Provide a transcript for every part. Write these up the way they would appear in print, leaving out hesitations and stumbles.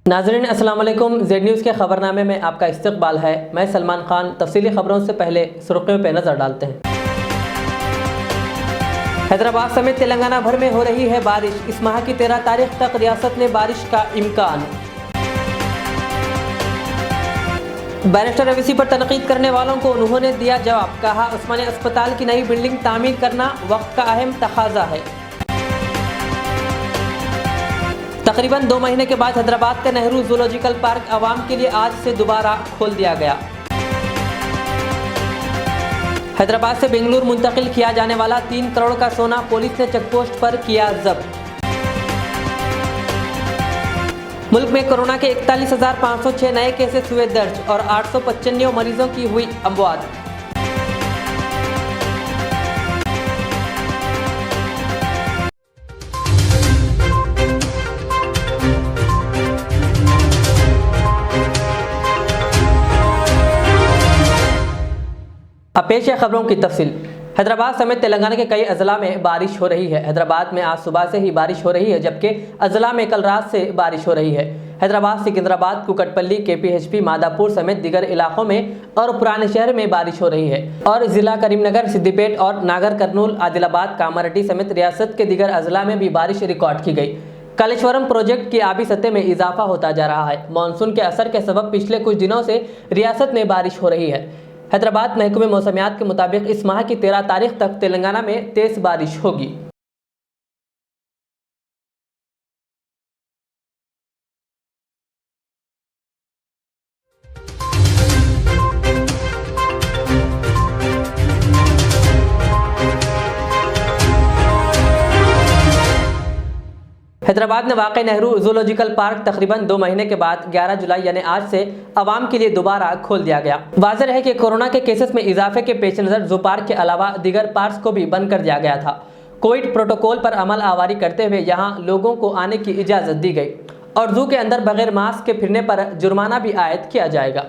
नाज़रीन अस्सलाम वालेकुम। जेड न्यूज़ के खबरनामे में आपका इस्तकबाल है। मैं सलमान खान। तफसीली खबरों से पहले सुर्खियों पर नज़र डालते हैं। हैदराबाद समेत तेलंगाना भर में हो रही है बारिश। इस माह की 13 तारीख तक रियासत में बारिश का इम्कान। बैरिस्टर ओवैसी पर तनकीद करने वालों को उन्होंने दिया जवाब। कहा, उस्मानिया अस्पताल की नई बिल्डिंग तामीर करना वक्त का अहम तकाजा है। तकरीबन 2 महीने के बाद हैदराबाद का नेहरू जूलॉजिकल पार्क आवाम के लिए आज से दोबारा खोल दिया गया। हैदराबाद से बेंगलुरु मुंतकिल किया जाने वाला 3 करोड़ का सोना पुलिस ने चेकपोस्ट पर किया जब्त। मुल्क में कोरोना के 41,506 नए केसेस हुए दर्ज और 895 मरीजों की हुई अमवात। अब पेश है खबरों की तफसील। हैदराबाद समेत तेलंगाना के कई अजला में बारिश हो रही है। हैदराबाद में आज सुबह से ही बारिश हो रही है, जबकि अजला में कल रात से बारिश हो रही है। हैदराबाद, सिकंदराबाद, कुकटपल्ली, केपीएचपी, मादापुर समेत दीगर इलाकों में और पुराने शहर में बारिश हो रही है और जिला करीमनगर, सिद्दीपेट और नागर कर्नूल, आदिलाबाद, कामारेड्डी समेत रियासत के दीगर अजला में भी बारिश रिकॉर्ड की गई। कालेश्वरम प्रोजेक्ट की आबी सतह में इजाफा होता जा रहा है। मानसून के असर के सबब पिछले कुछ दिनों से रियासत में बारिश हो रही है। हैदराबाद महकमे मौसमियात के मुताबिक इस माह की 13 तारीख तक तेलंगाना में तेज बारिश होगी। हैदराबाद में वाक़ नेहरू जूलॉजिकल पार्क तकरीबन 2 महीने के बाद 11 जुलाई यानी आज से आवाम के लिए दोबारा खोल दिया गया। वाज़ेह है कि कोरोना के केसेस में इजाफे के पेश नज़र जू पार्क के अलावा दीगर पार्क्स को भी बंद कर दिया गया था। कोविड प्रोटोकॉल पर अमल आवारी करते हुए यहाँ लोगों को आने की इजाज़त दी गई और जू के अंदर बगैर मास्क के फिरने पर जुर्माना भी आयद किया जाएगा।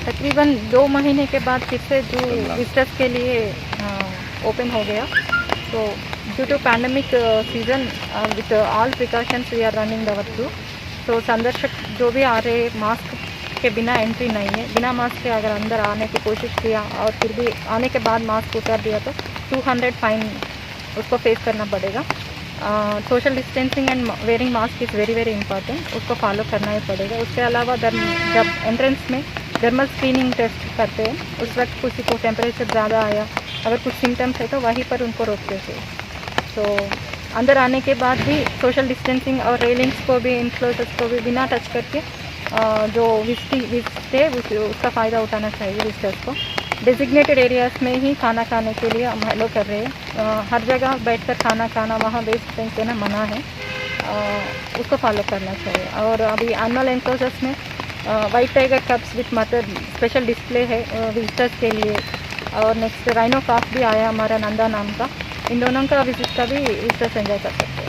तकरीबन 2 महीने के बाद फिर से जो विजिटर्स के लिए ओपन हो गया। तो due to pandemic season with all precautions we are running our through. तो संदर्शक जो भी आ रहे मास्क के बिना एंट्री नहीं है। बिना मास्क के अगर अंदर आने की कोशिश किया और फिर भी आने के बाद मास्क उतार दिया तो 200 फाइन उसको फेस करना पड़ेगा। Social distancing and wearing mask is very very important, उसको फॉलो करना ही पड़ेगा। उसके अलावा जब एंट्रेंस में थर्मल स्क्रीनिंग टेस्ट करते हैं, उस वक्त किसी को टेम्परेचर ज़्यादा आया, अगर कुछ सिम्टम्स है तो वहीं पर उनको रोकते थे। तो अंदर आने के बाद भी सोशल डिस्टेंसिंग और रेलिंग्स को भी, इंक्लोजर्स को भी बिना टच करके जो विजिट है उसका फ़ायदा उठाना चाहिए। विजिटर्स को डेजिग्नेटेड एरियाज़ में ही खाना खाने के लिए हम हेलो कर रहे हैं। हर जगह बैठकर खाना खाना, वहाँ वेस्ट फेंक देना मना है, उसको फॉलो करना चाहिए। और अभी एनिमल एंक्लोजर्स में white tiger cups with mother special display है विजिटर्स के लिए। और नेक्स्ट राइनो काफ भी आया हमारा नंदा नाम का। इन दोनों का विजिट का भी विजिटर्स एंजॉय कर सकते हैं।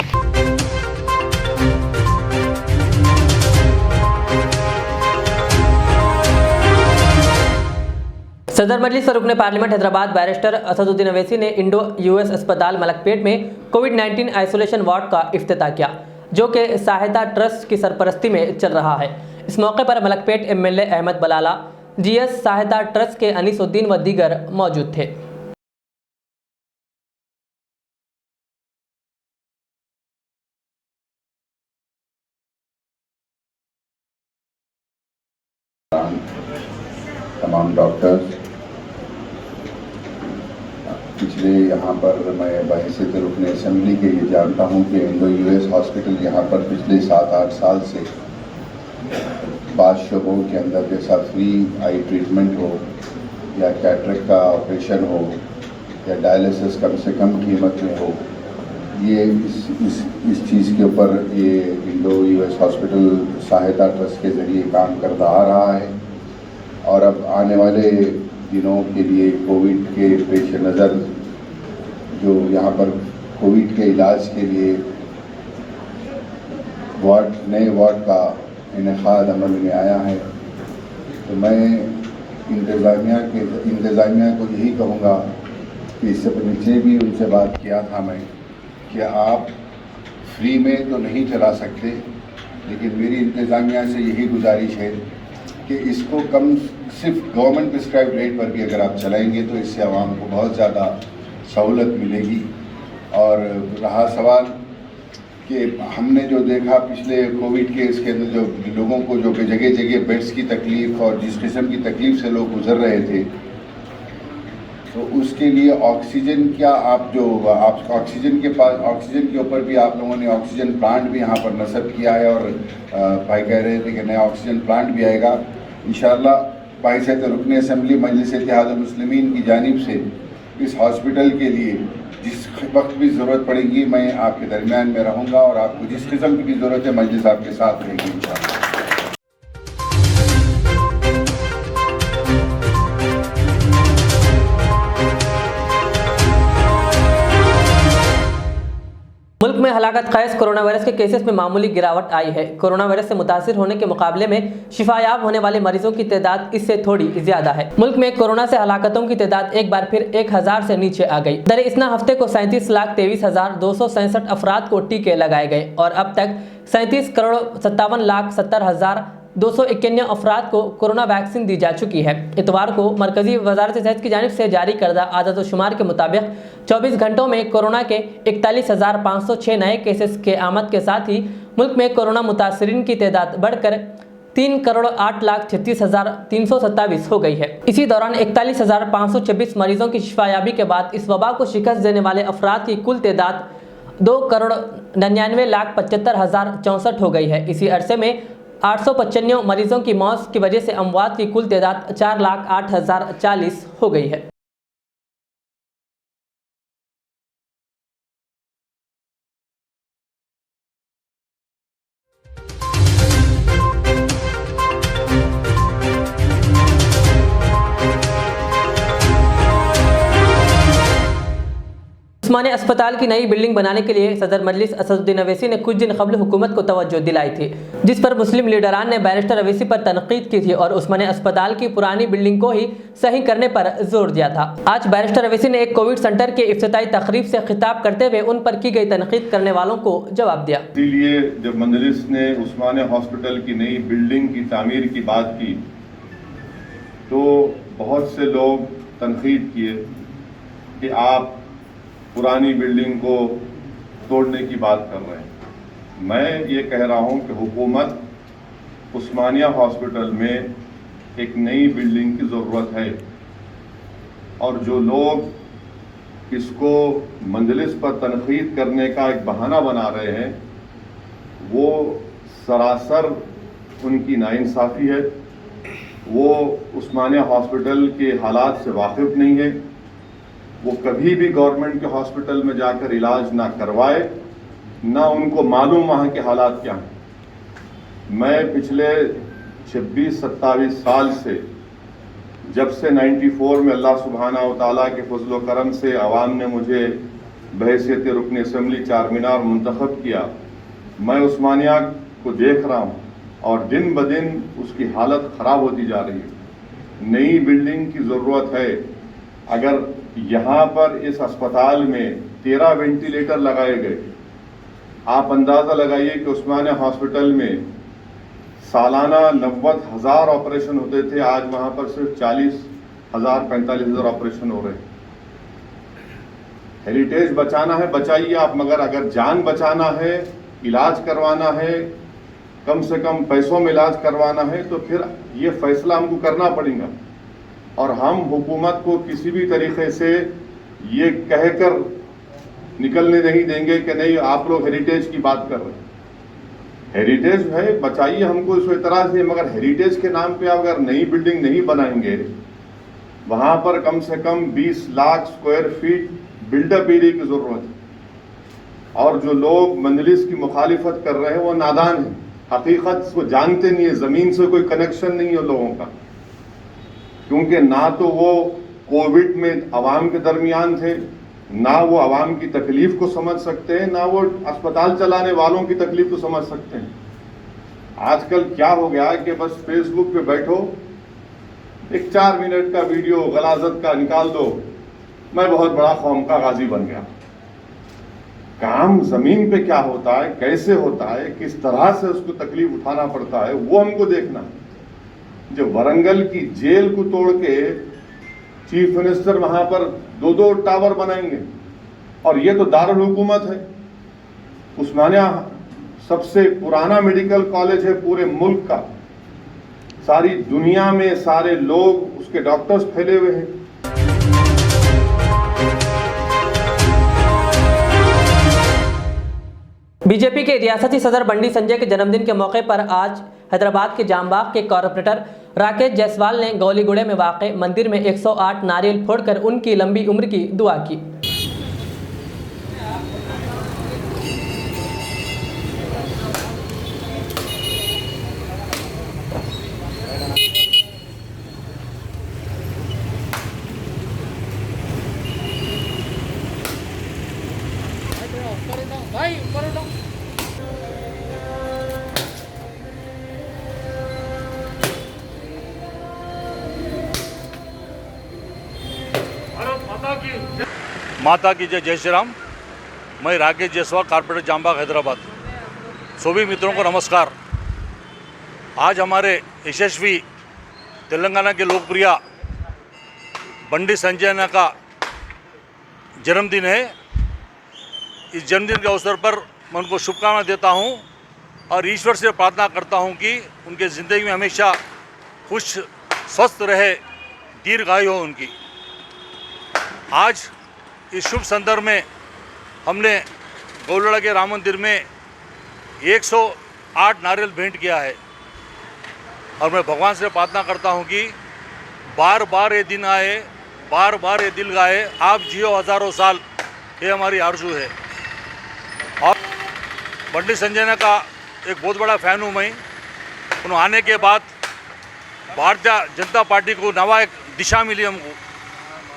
सदर मजलिस और रुकने पार्लियामेंट हैदराबाद बैरिस्टर असदुद्दीन ओवैसी ने इंडो यूएस अस्पताल मलकपेट में कोविड-19 आइसोलेशन वार्ड का इफ्तिताह किया, जो कि सहायता ट्रस्ट की सरपरस्ती में चल रहा है। इस मौके पर मलकपेट एमएलए अहमद बलाला, जीएस सहायता ट्रस्ट के अनीसुद्दीन व दीगर मौजूद थे। तमाम डॉक्टर्स, पिछले यहाँ पर मैं बहैसियत रुकन असेंबली के ये जानता हूँ कि इंडो यूएस हॉस्पिटल यहाँ पर पिछले 7-8 साल से बाद शोबों के अंदर जैसा फ्री आई ट्रीटमेंट हो या कैटरेक्ट का ऑपरेशन हो या डायलिसिस कम से कम कीमत में हो, ये इस चीज़ के ऊपर ये इंडो यूएस हॉस्पिटल सहायता ट्रस्ट के ज़रिए काम करता आ रहा है। और अब आने वाले दिनों के लिए कोविड के पेश नज़र जो यहाँ पर कोविड के इलाज के लिए नए वार्ड का इनेकाद अमल में आया है, तो मैं इंतज़ामिया को यही कहूँगा कि इससे नीचे भी उनसे बात किया था मैं कि आप फ्री में तो नहीं चला सकते, लेकिन मेरी इंतज़ामिया से यही गुजारिश है कि इसको कम सिर्फ गवर्नमेंट प्रिस्क्राइब रेट पर भी अगर आप चलाएंगे तो इससे आवाम को बहुत ज़्यादा सहूलत मिलेगी। और रहा सवाल कि हमने जो देखा पिछले कोविड के इसके अंदर जो लोगों को जो कि जगह जगह बेड्स की तकलीफ़ और जिस किस्म की तकलीफ़ से लोग गुजर रहे थे, तो उसके लिए ऑक्सीजन आप ऑक्सीजन के ऊपर भी आप लोगों ने ऑक्सीजन प्लांट भी यहाँ पर नस्ब किया है और भाई कह रहे थे कि नया ऑक्सीजन प्लांट भी आएगा इंशाअल्लाह। बहैसियत रुकन असेंबली मजलिस इत्तेहादुल मुस्लिमीन की जानिब से इस हॉस्पिटल के लिए जिस वक्त भी ज़रूरत पड़ेगी मैं आपके दरमियान में रहूँगा और आपको जिस किस्म की भी ज़रूरत है मजलिस आपके साथ रहेगी इंशाअल्लाह। मुल्क में हलाकत ख़ैज़ कोरोना वायरस के केसेस में मामूली गिरावट आई है। कोरोना वायरस से मुतासिर होने के मुकाबले में शिफायाब होने वाले मरीजों की तादाद इससे थोड़ी ज़्यादा है। मुल्क में कोरोना से हलाकतों की तादाद एक बार फिर 1000 से नीचे आ गई। दरअसल हफ्ते को 37,23,267 अफराद को टीके लगाए गए और अब तक 37,57,70,291 अफराद को कोरोना वैक्सीन दी जा चुकी है। इतवार को मरकजी वजारत सेहत की जानिब से जारी करदा आदद-ओ-शुमार के मुताबिक 24 घंटों में कोरोना के 41,506 नए केसेस के आमद के साथ ही मुल्क में कोरोना मुतासरीन की तादाद बढ़कर 3,08,36,327 हो गई है। इसी दौरान 41,526 मरीजों की शिफायाबी के बाद इस वबा को शिकस्त देने वाले अफराद की कुल तादाद 2,99,75,064 हो गई है। इसी अरसे में 895 मरीजों की मौत की वजह से अमवात की कुल तादाद 4,08,040 हो गई है। उस्मानिया अस्पताल की नई बिल्डिंग बनाने के लिए सदर मजलिस असदुद्दीन अवैसी ने कुछ दिन कबल हुकूमत को तवज्जो दिलाई थी, जिस पर मुस्लिम लीडरान ने बैरिस्टर अवैसी पर तनकीद की थी और उस्मानिया अस्पताल की पुरानी बिल्डिंग को ही सही करने पर जोर दिया था। आज बैरिस्टर अवैसी ने एक कोविड सेंटर के इफ्तिताई तकरीब से खिताब करते हुए उन पर की गई तनकीद करने वालों को जवाब दिया। इसीलिए जब मजलिस ने उस्मानिया हॉस्पिटल की नई बिल्डिंग की तामीर की बात की तो बहुत से लोग तनकीद किए कि आप पुरानी बिल्डिंग को तोड़ने की बात कर रहे हैं। मैं ये कह रहा हूँ कि हुकूमत उस्मानिया हॉस्पिटल में एक नई बिल्डिंग की ज़रूरत है और जो लोग इसको मजलिस पर तनकीद करने का एक बहाना बना रहे हैं वो सरासर उनकी नाइंसाफ़ी है। वो उस्मानिया हॉस्पिटल के हालात से वाकिफ़ नहीं है। वो कभी भी गवर्नमेंट के हॉस्पिटल में जाकर इलाज ना करवाए, ना उनको मालूम वहाँ के हालात क्या हैं। मैं पिछले 26-27 साल से जब से 94 में अल्लाह सुब्हाना व तआला के फज़ल व करम से अवाम ने मुझे बहैसियत रुकन असेंबली चारमीनार मुंतखब किया, मैं उस्मानिया को देख रहा हूँ और दिन ब दिन उसकी हालत ख़राब होती जा रही है। नई बिल्डिंग की ज़रूरत है। अगर यहाँ पर इस अस्पताल में 13 वेंटिलेटर लगाए गए, आप अंदाज़ा लगाइए कि उस्मानिया हॉस्पिटल में सालाना 90,000 ऑपरेशन होते थे, आज वहाँ पर सिर्फ 40,000 45,000 ऑपरेशन हो रहे हैं। हेरिटेज बचाना है बचाइए आप, मगर अगर जान बचाना है, इलाज करवाना है, कम से कम पैसों में इलाज करवाना है तो फिर ये फैसला हमको करना पड़ेगा। और हम हुकूमत को किसी भी तरीके से ये कहकर निकलने नहीं देंगे कि नहीं आप लोग हेरिटेज की बात कर रहे हैं। हेरिटेज है, बचाइए हमको, इस एतराज है, मगर हेरिटेज के नाम पे अगर नई बिल्डिंग नहीं बनाएंगे, वहां पर कम से कम 20 lakh square feet build up area की जरूरत है। और जो लोग मंजलिस की मुखालिफत कर रहे हैं वो नादान है, हकीकत को जानते नहीं है, जमीन से कोई कनेक्शन नहीं है लोगों का। क्योंकि ना तो वो कोविड में आवाम के दरमियान थे, ना वो आवाम की तकलीफ को समझ सकते हैं, ना वो अस्पताल चलाने वालों की तकलीफ को समझ सकते हैं। आजकल क्या हो गया कि बस फेसबुक पे बैठो, एक 4 मिनट का वीडियो गलाजत का निकाल दो, मैं बहुत बड़ा कौम का गाजी बन गया। काम जमीन पे क्या होता है, कैसे होता है, किस तरह से उसको तकलीफ उठाना पड़ता है, वो हमको देखना। जो वरंगल की जेल को तोड़ के चीफ मिनिस्टर वहां पर 2-2 टावर बनाएंगे, और ये तो दारुल हुकूमत है। उस्मानिया सबसे पुराना मेडिकल कॉलेज है पूरे मुल्क का, सारी दुनिया में सारे लोग उसके डॉक्टर्स फैले हुए हैं। बीजेपी के रियासती सदर बंडी संजय के जन्मदिन के मौके पर आज हैदराबाद के जामबाग के कॉरपोरेटर राकेश जायसवाल ने गौलीगुड़े में वाक़े मंदिर में 108 नारियल फोड़कर उनकी लंबी उम्र की दुआ की। माता की जय, जय श्री राम। मैं राकेश जायसवाल, कॉर्पोरेटर जामबाग हैदराबाद। सभी मित्रों को नमस्कार। आज हमारे यशस्वी तेलंगाना के लोकप्रिय बंडी संजय का जन्मदिन है। इस जन्मदिन के अवसर पर मैं उनको शुभकामनाएं देता हूं और ईश्वर से प्रार्थना करता हूं कि उनके ज़िंदगी में हमेशा खुश स्वस्थ रहे, दीर्घायु हो उनकी। आज इस शुभ संदर्भ में हमने गौलड़ा के राम मंदिर में 108 नारियल भेंट किया है और मैं भगवान से प्रार्थना करता हूं कि बार बार ये दिन आए, बार बार ये दिल गाए, आप जियो हज़ारों साल, ये हमारी आरज़ू है। और बंडी संजय का एक बहुत बड़ा फ़ैन हूँ मैं। उन्होंने आने के बाद भारतीय जनता पार्टी को नवा एक दिशा मिली, हमको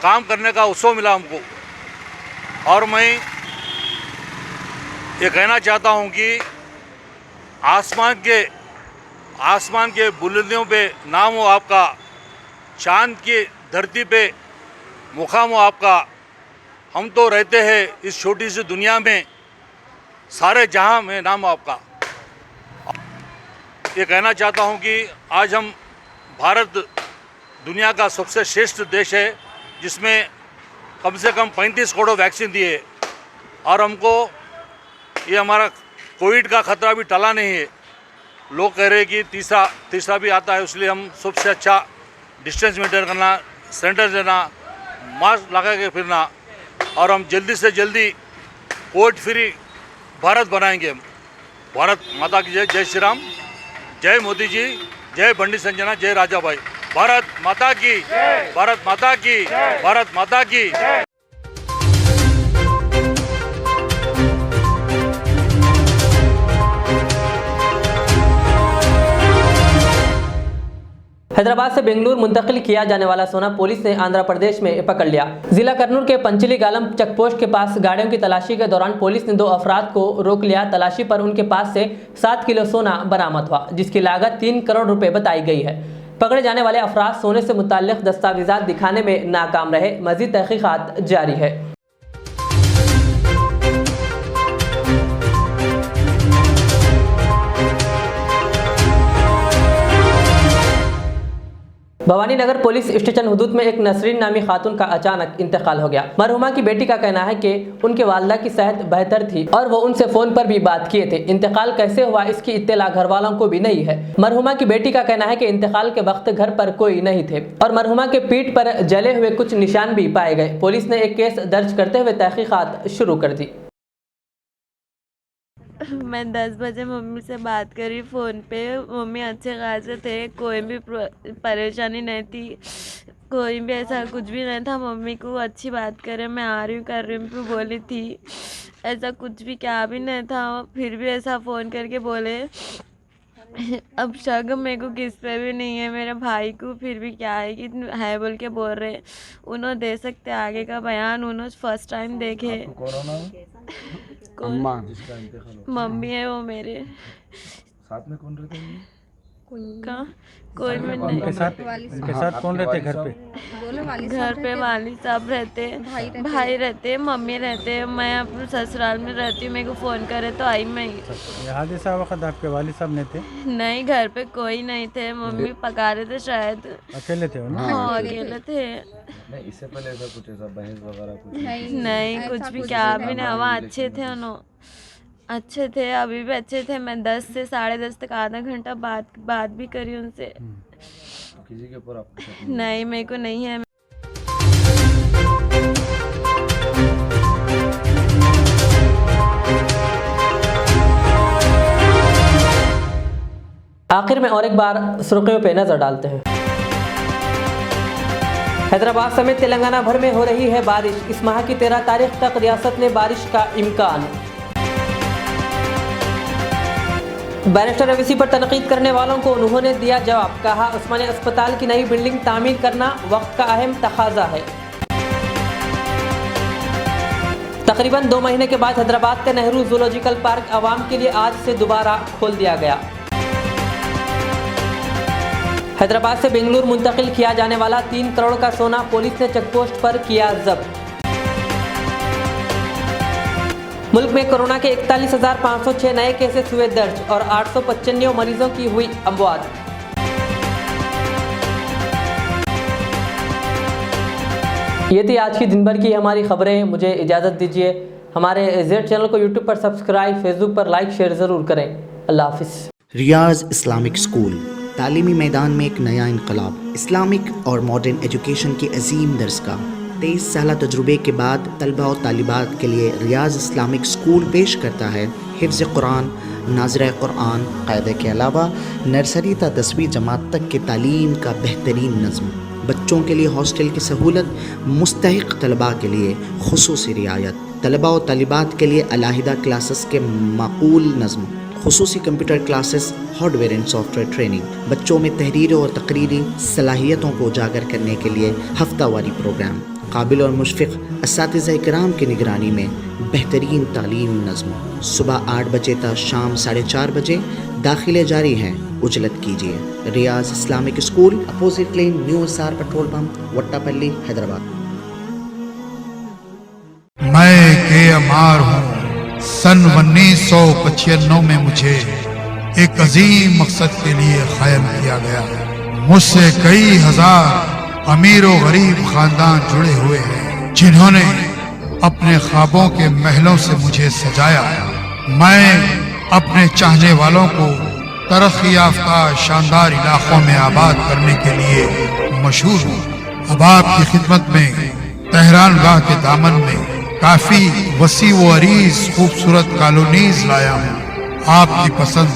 काम करने का उत्सव मिला हमको। और मैं ये कहना चाहता हूँ कि आसमान के बुलंदियों पे नाम हो आपका, चांद की धरती पे मुकाम हो आपका। हम तो रहते हैं इस छोटी सी दुनिया में, सारे जहां में नाम हो आपका। ये कहना चाहता हूँ कि आज हम भारत दुनिया का सबसे श्रेष्ठ देश है, जिसमें कम से कम 35 करोड़ वैक्सीन दिए, और हमको ये हमारा कोविड का खतरा भी टला नहीं है। लोग कह रहे हैं कि तीसरा भी आता है, इसलिए हम सबसे अच्छा डिस्टेंस मेंटेन करना, सैनिटाइजर देना, मास्क लगा के फिरना, और हम जल्दी से जल्दी कोविड फ्री भारत बनाएंगे। हम भारत माता की जय, जय श्री राम, जय मोदी जी, जय बंडी संजना, जय राजा भाई। भारत माता की, भारत माता की, भारत माता की। हैदराबाद से बेंगलुरु मुंतकिल किया जाने वाला सोना पुलिस ने आंध्र प्रदेश में पकड़ लिया। जिला कर्नूल के पंचलीगालम चेकपोस्ट के पास गाड़ियों की तलाशी के दौरान पुलिस ने 2 अफराद को रोक लिया। तलाशी पर उनके पास से 7 किलो सोना बरामद हुआ, जिसकी लागत 3 करोड़ रुपए बताई गई है। पकड़े जाने वाले अफराद सोने से मुताल्लिक दस्तावेजात दिखाने में नाकाम रहे। मजीद तहकीकात जारी है। भवानी नगर पुलिस स्टेशन हुदूद में एक नसरीन नामी खातून का अचानक इंतकाल हो गया। मरहुमा की बेटी का कहना है कि उनके वालिदा की सेहत बेहतर थी और वो उनसे फोन पर भी बात किए थे। इंतकाल कैसे हुआ इसकी इत्तला घर वालों को भी नहीं है। मरहुमा की बेटी का कहना है कि इंतकाल के वक्त घर पर कोई नहीं थे और मरहुमा के पीठ पर जले हुए कुछ निशान भी पाए गए। पुलिस ने एक केस दर्ज करते हुए तहकीकात शुरू कर दी। मैं 10 बजे मम्मी से बात करी फ़ोन पे। मम्मी अच्छे खासे थे, कोई भी परेशानी नहीं थी, कोई भी ऐसा कुछ भी नहीं था। मम्मी को अच्छी बात करे, मैं आ रही हूँ कर रही हूँ बोली थी, ऐसा कुछ भी क्या भी नहीं था। फिर भी ऐसा फ़ोन करके बोले। अब शक मेरे को किस पे भी नहीं है, मेरे भाई को फिर भी क्या है कि है बोल के बोल रहे। उन्होंने दे सकते आगे का बयान, उन्होंने फर्स्ट टाइम देखे। अम्मा जिसका इंतकाल हो, मम्मी है वो मेरे साथ में कौन रहते हैं? कोई भी नहीं। उनके साथ कौन रहते घर पे? घर पे वाली साहब रहते, भाई रहते, मम्मी रहते। मैं अपने ससुराल में रहती हूँ, मेरे को फ़ोन करे तो आई मैं। हादसा वक्त आपके वालिद साहब नहीं थे? नहीं, घर पे कोई नहीं थे, मम्मी पका रहे थे शायद। अकेले थे ना? हाँ अकेले थे। नहीं, इससे पहले ऐसा कुछ ऐसा बहस वगैरह कुछ नहीं कुछ भी क्या भी नहीं हुआ। अच्छे थे उन्होंने, अच्छे थे, अभी भी अच्छे थे। मैं 10 से 10:30 तक आधा घंटा बात भी करी उनसे। किसी के ऊपर आपको नहीं मेरे को नहीं है। आखिर में और एक बार सुर्खियों पे नजर डालते हैं। हैदराबाद समेत तेलंगाना भर में हो रही है बारिश। इस माह की 13 तारीख तक रियासत में बारिश का इम्कान। बैरिस्टर ओवैसी पर तनकीद करने वालों को उन्होंने दिया जवाब। कहा उस्मानिया अस्पताल की नई बिल्डिंग तामीर करना वक्त का अहम तकाजा है। तकरीबन 2 महीने के बाद हैदराबाद का नेहरू जूलॉजिकल पार्क आवाम के लिए आज से दोबारा खोल दिया गया। हैदराबाद से बेंगलुरु मुंतकिल किया जाने वाला 3 करोड़ का सोना पुलिस ने चेकपोस्ट पर किया जब्त। मुल्क में कोरोना के 41,506 नए केसेस हुए दर्ज और 895 मरीजों की हुई अमवात। ये थी आज की दिन भर की हमारी खबरें। मुझे इजाज़त दीजिए। हमारे जेड चैनल को यूट्यूब पर सब्सक्राइब, फेसबुक पर लाइक शेयर ज़रूर करें। अल्लाह हाफिज़। रियाज इस्लामिक स्कूल तालीमी मैदान में एक नया इनकलाब। इस्लामिक और मॉडर्न एजुकेशन की अजीम दरसगाह। 23 साल तजुर्बे के बाद तलबा और तालिबात के लिए रियाज इस्लामिक स्कूल पेश करता है हिफ्ज़ कुरान, नाज़िरा कुरान, क़ायदे के अलावा नर्सरी ता 10वीं जमात तक की तालीम का बेहतरीन नज़्म। बच्चों के लिए हॉस्टल की सहूलत, मुस्तहिक़ तलबा के लिए खुसूसी रियायत, तलबा और तालिबात के लिए अलहदा क्लासेस के माकूल नज़्म, खुसूसी computer classes, hardware and software training. बच्चों में तहरीरी और तकरीरी सलाहियतों को उजागर करने के लिए हफ्तावारी प्रोग्राम। काबिल और मुशफ़िक़ असातिज़ा इकराम की निगरानी में बेहतरीन तालीम नज़्म। सुबह 8 बजे तक शाम 4:30 बजे दाखिले जारी हैं। उजलत कीजिए। Riyaz Islamic school, opposite lane, new SR petrol pump, Vattepally, Hyderabad. मैं के अमार हूँ। सन 1995 में मुझे एक अजीम मकसद के लिए कायम किया गया। मुझसे कई हजार अमीर और गरीब खानदान जुड़े हुए हैं, जिन्होंने अपने ख्वाबों के महलों से मुझे सजाया। मैं अपने चाहने वालों को तरक्की याफ्ता शानदार इलाकों में आबाद करने के लिए मशहूर हूँ। अब आपकी खिदमत में तेहरान गाह के दामन में काफी वसी व अरीज खूबसूरत कॉलोनीज लाया हूँ। आपकी पसंद,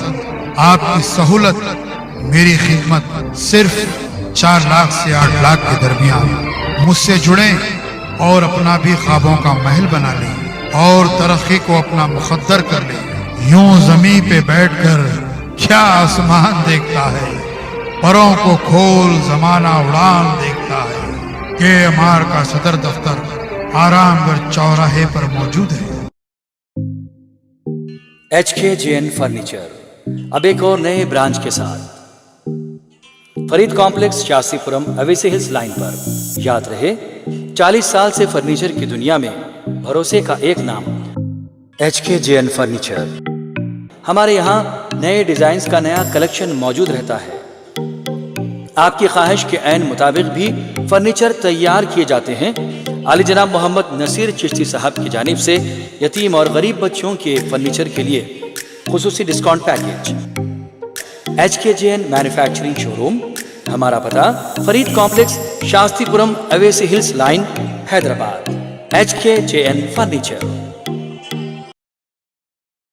आपकी सहूलत, मेरी खिदमत सिर्फ 4 लाख से 8 लाख के दरमियान। मुझसे जुड़ें और अपना भी ख्वाबों का महल बना लें और तरक्की को अपना मुकद्दर कर लें। यूं जमीन पे बैठकर क्या आसमान देखता है, परों को खोल जमाना उड़ान देखता है। के अमार का सदर दफ्तर आरामगढ़ चौराहे पर मौजूद है। HKJN फर्नीचर अब एक और नए ब्रांच के साथ Farid complex, Shastripuram, Owaisi hills line पर। याद रहे, 40 साल से फर्नीचर की दुनिया में भरोसे का एक नाम HKJN फर्नीचर। हमारे यहाँ नए डिजाइन्स का नया कलेक्शन मौजूद रहता है। आपकी ख्वाहिश के ऐन मुताबिक भी फर्नीचर तैयार किए जाते हैं। आली जनाब मोहम्मद नसीर चिश्ती साहब की जानिब से यतीम और गरीब बच्चों के फर्नीचर के लिए खुसूसी discount package. HKJN manufacturing showroom, हमारा पता Farid complex, Shastripuram, Owaisi hills line, Hyderabad. HKJN furniture.